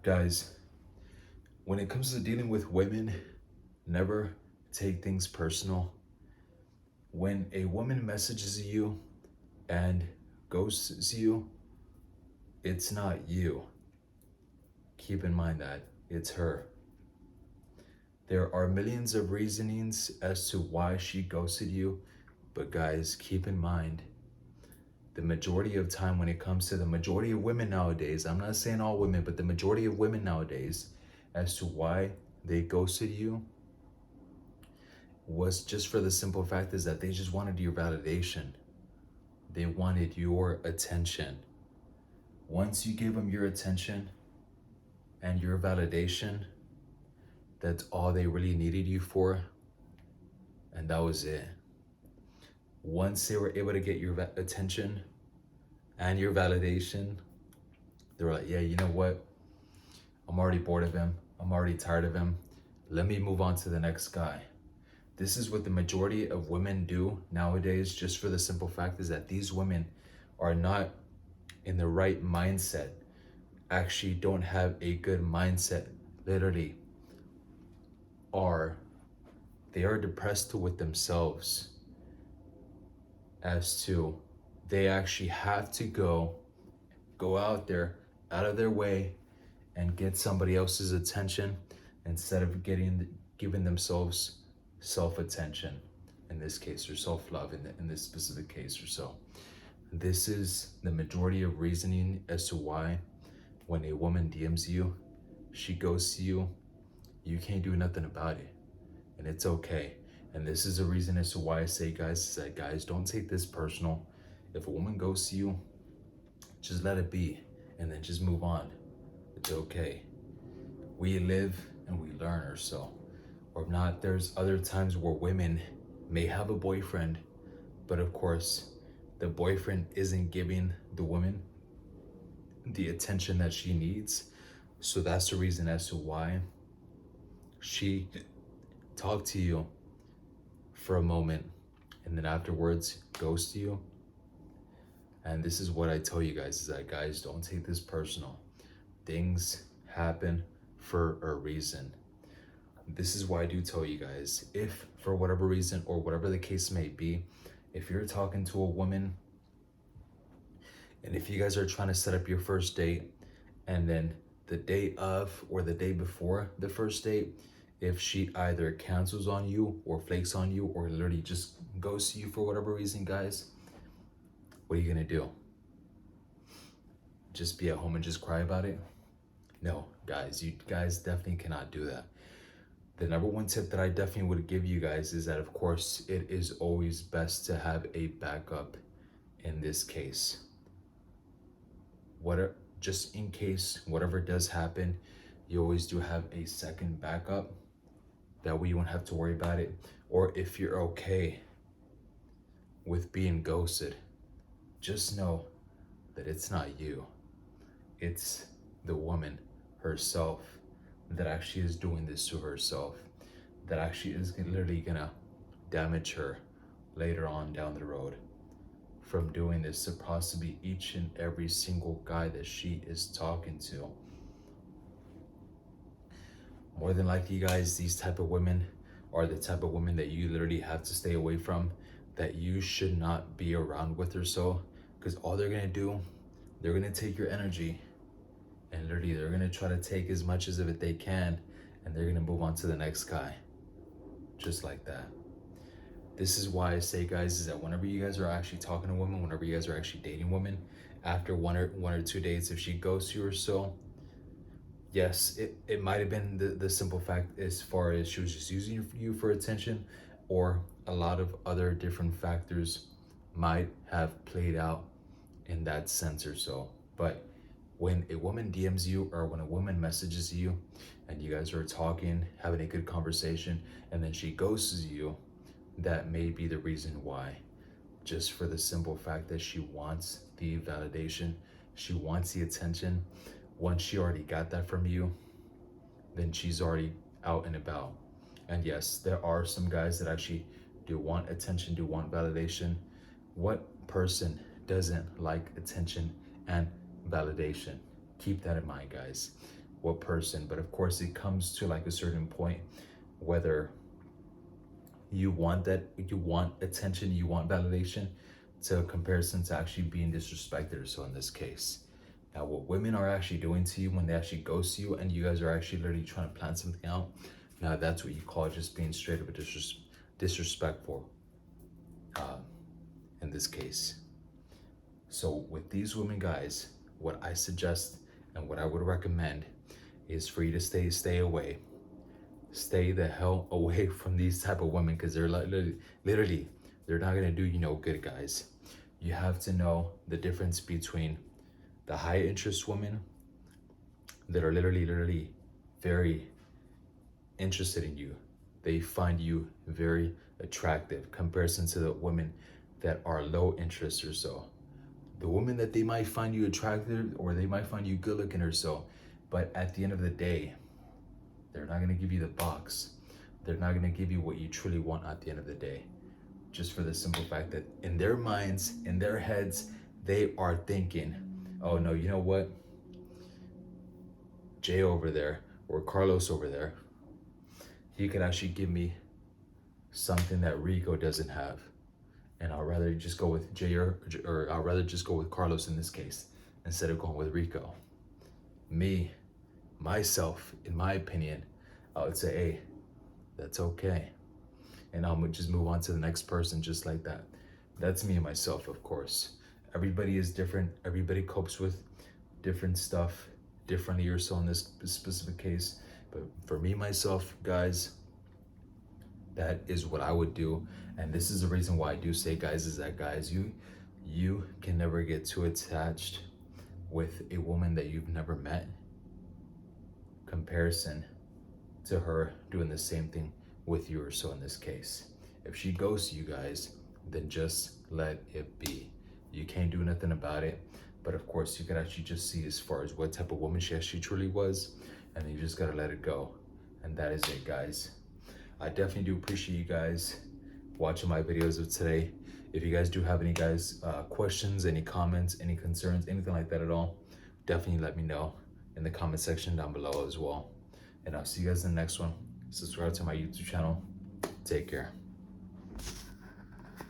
Guys, when it comes to dealing with women, never take things personal. When a woman messages you and ghosts you, it's not you. Keep in mind that it's her. There are millions of reasonings as to why she ghosted you, but guys, keep in mind the majority of time when it comes to the majority of women nowadays, I'm not saying all women, but the majority of women nowadays, as to why they ghosted you was just for the simple fact is that they just wanted your validation. They wanted your attention. Once you gave them your attention and your validation, that's all they really needed you for, and that was it. Once they were able to get your attention and your validation, they were like, yeah, you know what? I'm already bored of him. I'm already tired of him. Let me move on to the next guy. This is what the majority of women do nowadays, just for the simple fact is that these women are not in the right mindset, actually don't have a good mindset, literally they are depressed with themselves as to they actually have to go out there, out of their way, and get somebody else's attention instead of giving themselves self-attention in this case, or self-love in this specific case or so. This is the majority of reasoning as to why when a woman DMs you, she goes to you, you can't do nothing about it, and it's okay. And this is the reason as to why I say, guys, is that guys, don't take this personal. If a woman goes to you, just let it be and then just move on. It's okay. We live and we learn, or so. Or not, there's other times where women may have a boyfriend, but of course, the boyfriend isn't giving the woman the attention that she needs. So that's the reason as to why she talked to you for a moment and then afterwards goes to you. And this is what I tell you guys is that, guys, don't take this personal. Things happen for a reason. This is why I do tell you guys, if for whatever reason or whatever the case may be, if you're talking to a woman and if you guys are trying to set up your first date and then the day of or the day before the first date, if she either cancels on you or flakes on you or literally just goes to you for whatever reason, guys, what are you gonna do? Just be at home and just cry about it? No, guys, you guys definitely cannot do that. The number one tip that I definitely would give you guys is that, of course, it is always best to have a backup in this case. Just in case whatever does happen, you always do have a second backup. That way you won't have to worry about it. Or if you're okay with being ghosted, just know that it's not you. It's the woman herself that actually is doing this to herself, that actually is literally gonna damage her later on down the road from doing this to possibly each and every single guy that she is talking to. More than likely, guys, these type of women are the type of women that you literally have to stay away from, that you should not be around with or so, because all they're gonna do, they're gonna take your energy and literally they're gonna try to take as much as of it they can, and they're gonna move on to the next guy, just like that. This is why I say, guys, is that whenever you guys are actually talking to women, whenever you guys are actually dating women, after one or two dates, if she goes to you or so, yes, it might have been the simple fact as far as she was just using you for attention, or a lot of other different factors might have played out in that sense or so. But when a woman DMs you or when a woman messages you and you guys are talking, having a good conversation, and then she ghosts you, that may be the reason why. Just for the simple fact that she wants the validation, she wants the attention. Once she already got that from you, then she's already out and about. And yes, there are some guys that actually do want attention, do want validation. What person doesn't like attention and validation? Keep that in mind, guys. what person. But of course, it comes to like a certain point, whether you want attention, you want validation, to a comparison to actually being disrespected or so in this case. Now, what women are actually doing to you when they actually ghost you and you guys are actually literally trying to plan something out, now that's what you call just being straight up disrespectful in this case. So with these women, guys, what I suggest and what I would recommend is for you to stay away. Stay the hell away from these type of women, because they're like literally they're not gonna do you no good, guys. You have to know the difference between the high interest women that are literally very interested in you. They find you very attractive comparison to the women that are low interest or so. The women that they might find you attractive or they might find you good looking or so, but at the end of the day, they're not gonna give you the box. They're not gonna give you what you truly want at the end of the day. Just for the simple fact that in their minds, in their heads, they are thinking, oh no, you know what? Jay over there or Carlos over there, he could actually give me something that Rico doesn't have. And I'd rather just go with Jay or I'd rather just go with Carlos in this case instead of going with Rico. Myself, in my opinion, I would say, hey, that's okay. And I'm gonna just move on to the next person just like that. That's me and myself, of course. Everybody is different. Everybody copes with different stuff differently or so in this specific case. But for me, myself, guys, that is what I would do. And this is the reason why I do say, guys, is that, guys, you can never get too attached with a woman that you've never met. Comparison to her doing the same thing with you or so in this case. If she ghosts you guys, then just let it be. You can't do nothing about it. But of course, you can actually just see as far as what type of woman she actually truly was, and you just gotta let it go. And that is it, guys. I definitely do appreciate you guys watching my videos of today. If you guys do have any questions, any comments, any concerns, anything like that at all, definitely let me know in the comment section down below as well. And I'll see you guys in the next one. Subscribe to my YouTube channel. Take care.